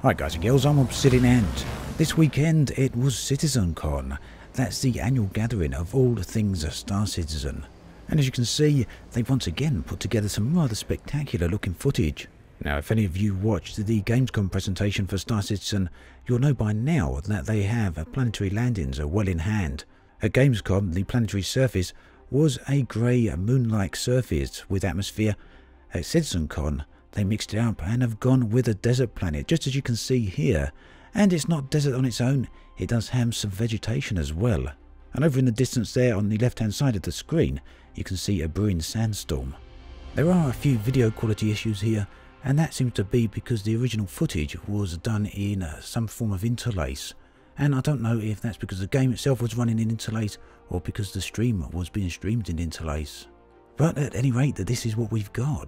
Hi guys and girls, I'm Obsidian and this weekend it was CitizenCon. That's the annual gathering of all things Star Citizen. And as you can see, they've once again put together some rather spectacular looking footage. Now if any of you watched the Gamescom presentation for Star Citizen, you'll know by now that they have Planetary Landings well in hand. At Gamescom, the planetary surface was a grey moon-like surface with atmosphere. At CitizenCon, they mixed it up and have gone with a desert planet, just as you can see here. And it's not desert on its own, it does have some vegetation as well. And over in the distance there on the left hand side of the screen, you can see a brewing sandstorm. There are a few video quality issues here, and that seems to be because the original footage was done in some form of interlace. And I don't know if that's because the game itself was running in interlace or because the stream was being streamed in interlace. But at any rate, this is what we've got.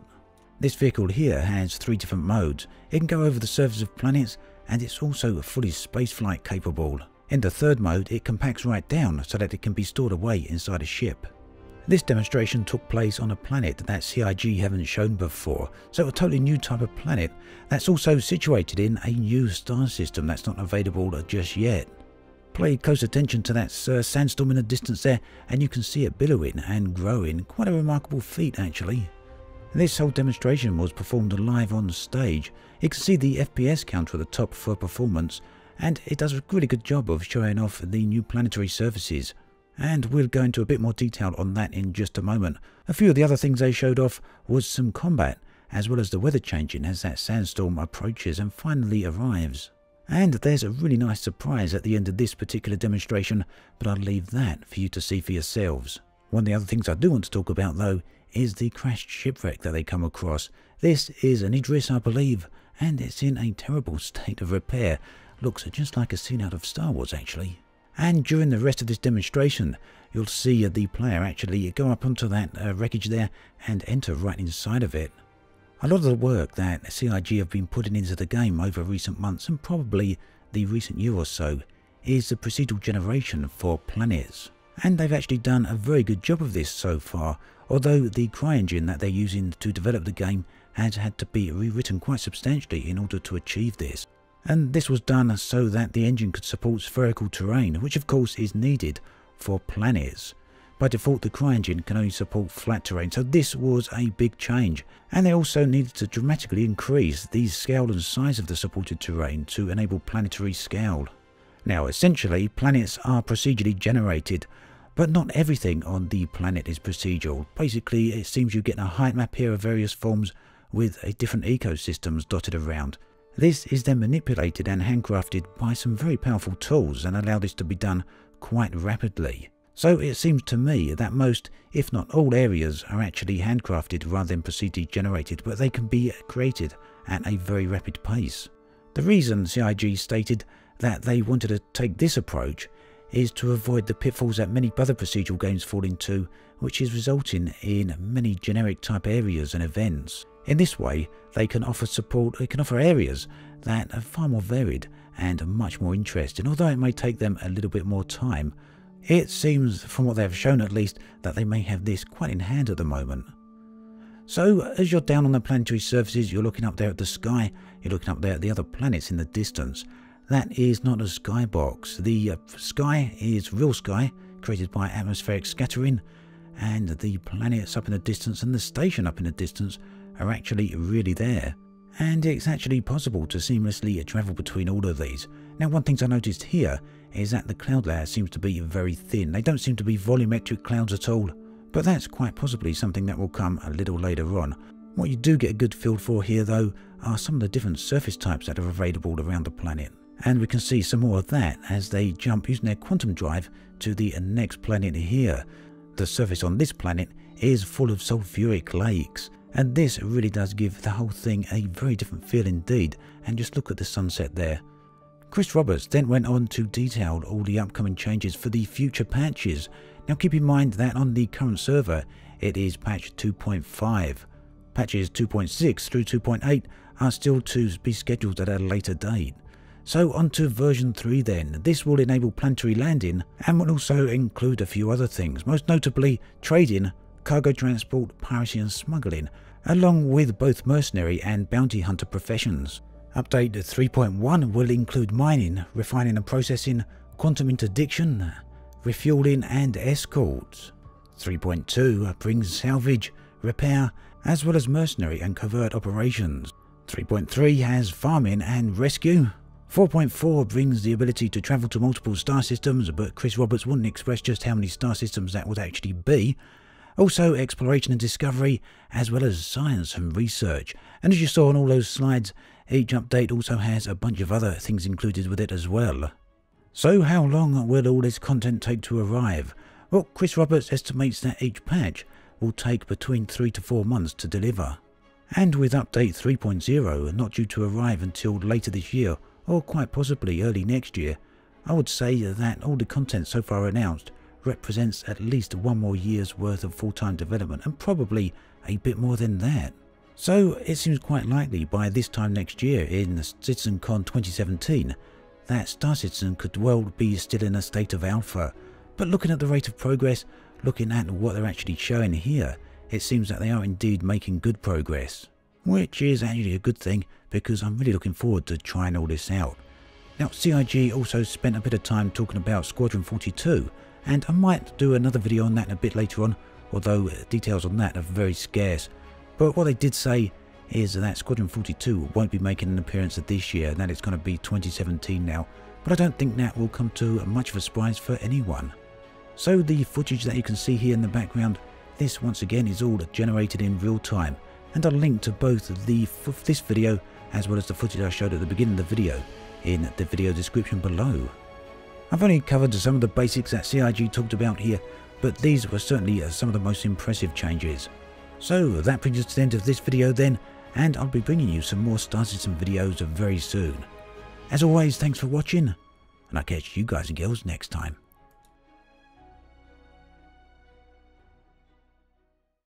This vehicle here has 3 different modes. It can go over the surface of planets, and it's also fully spaceflight capable. In the third mode, it compacts right down so that it can be stored away inside a ship. This demonstration took place on a planet that CIG haven't shown before, so a totally new type of planet that's also situated in a new star system that's not available just yet. Pay close attention to that sandstorm in the distance there, and you can see it billowing and growing. Quite a remarkable feat actually. This whole demonstration was performed live on stage. You can see the FPS counter at the top for performance, and it does a really good job of showing off the new planetary surfaces. And we'll go into a bit more detail on that in just a moment. A few of the other things they showed off was some combat, as well as the weather changing as that sandstorm approaches and finally arrives. And there's a really nice surprise at the end of this particular demonstration, but I'll leave that for you to see for yourselves. One of the other things I do want to talk about though is the crashed shipwreck that they come across. This is an Idris, I believe, and it's in a terrible state of repair. Looks just like a scene out of Star Wars actually. And during the rest of this demonstration, you'll see the player actually go up onto that wreckage there and enter right inside of it. A lot of the work that CIG have been putting into the game over recent months, and probably the recent year or so, is the procedural generation for planets. And they've actually done a very good job of this so far, although the CryEngine that they're using to develop the game has had to be rewritten quite substantially in order to achieve this. And this was done so that the engine could support spherical terrain, which of course is needed for planets. By default, the CryEngine can only support flat terrain, so this was a big change. And they also needed to dramatically increase the scale and size of the supported terrain to enable planetary scale. Now essentially, planets are procedurally generated, but not everything on the planet is procedural. Basically, it seems you get a height map here of various forms with different ecosystems dotted around. This is then manipulated and handcrafted by some very powerful tools and allow this to be done quite rapidly. So it seems to me that most, if not all areas, are actually handcrafted rather than procedurally generated, but they can be created at a very rapid pace. The reason CIG stated that they wanted to take this approach is to avoid the pitfalls that many other procedural games fall into, which is resulting in many generic type areas and events. In this way, they can offer support, they can offer areas that are far more varied and much more interesting. Although it may take them a little bit more time, it seems, from what they have shown at least, that they may have this quite in hand at the moment. So, as you're down on the planetary surfaces, you're looking up there at the sky, you're looking up there at the other planets in the distance. That is not a skybox. The sky is real sky, created by atmospheric scattering, and the planets up in the distance and the station up in the distance are actually really there. And it's actually possible to seamlessly travel between all of these. Now, one thing I noticed here is that the cloud layer seems to be very thin. They don't seem to be volumetric clouds at all, but that's quite possibly something that will come a little later on. What you do get a good feel for here though are some of the different surface types that are available around the planet. And we can see some more of that as they jump using their quantum drive to the next planet here. The surface on this planet is full of sulfuric lakes, and this really does give the whole thing a very different feel indeed. And just look at the sunset there. Chris Roberts then went on to detail all the upcoming changes for the future patches. Now keep in mind that on the current server it is patch 2.5. Patches 2.6 through 2.8 are still to be scheduled at a later date. So on to version 3 then. This will enable planetary landing and will also include a few other things, most notably trading, cargo transport, piracy and smuggling, along with both mercenary and bounty hunter professions. Update 3.1 will include mining, refining and processing, quantum interdiction, refueling and escorts. 3.2 brings salvage, repair, as well as mercenary and covert operations. 3.3 has farming and rescue. 4.4 brings the ability to travel to multiple star systems, but Chris Roberts wouldn't express just how many star systems that would actually be. Also exploration and discovery, as well as science and research. And as you saw on all those slides, each update also has a bunch of other things included with it as well. So how long will all this content take to arrive? Well, Chris Roberts estimates that each patch will take between 3 to 4 months to deliver. And with update 3.0 not due to arrive until later this year, or quite possibly early next year, I would say that all the content so far announced represents at least 1 more year's worth of full-time development, and probably a bit more than that. So it seems quite likely by this time next year in CitizenCon 2017 that Star Citizen could well be still in a state of alpha. But looking at the rate of progress, looking at what they're actually showing here, it seems that they are indeed making good progress. Which is actually a good thing, because I'm really looking forward to trying all this out. Now, CIG also spent a bit of time talking about Squadron 42, and I might do another video on that a bit later on, although details on that are very scarce. But what they did say is that Squadron 42 won't be making an appearance this year, and that it's going to be 2017 now, but I don't think that will come to much of a surprise for anyone. So the footage that you can see here in the background, this once again is all generated in real time, and I'll link to both this video as well as the footage I showed at the beginning of the video in the video description below. I've only covered some of the basics that CIG talked about here, but these were certainly some of the most impressive changes. So that brings us to the end of this video then, and I'll be bringing you some more Star Citizen videos very soon. As always, thanks for watching, and I'll catch you guys and girls next time.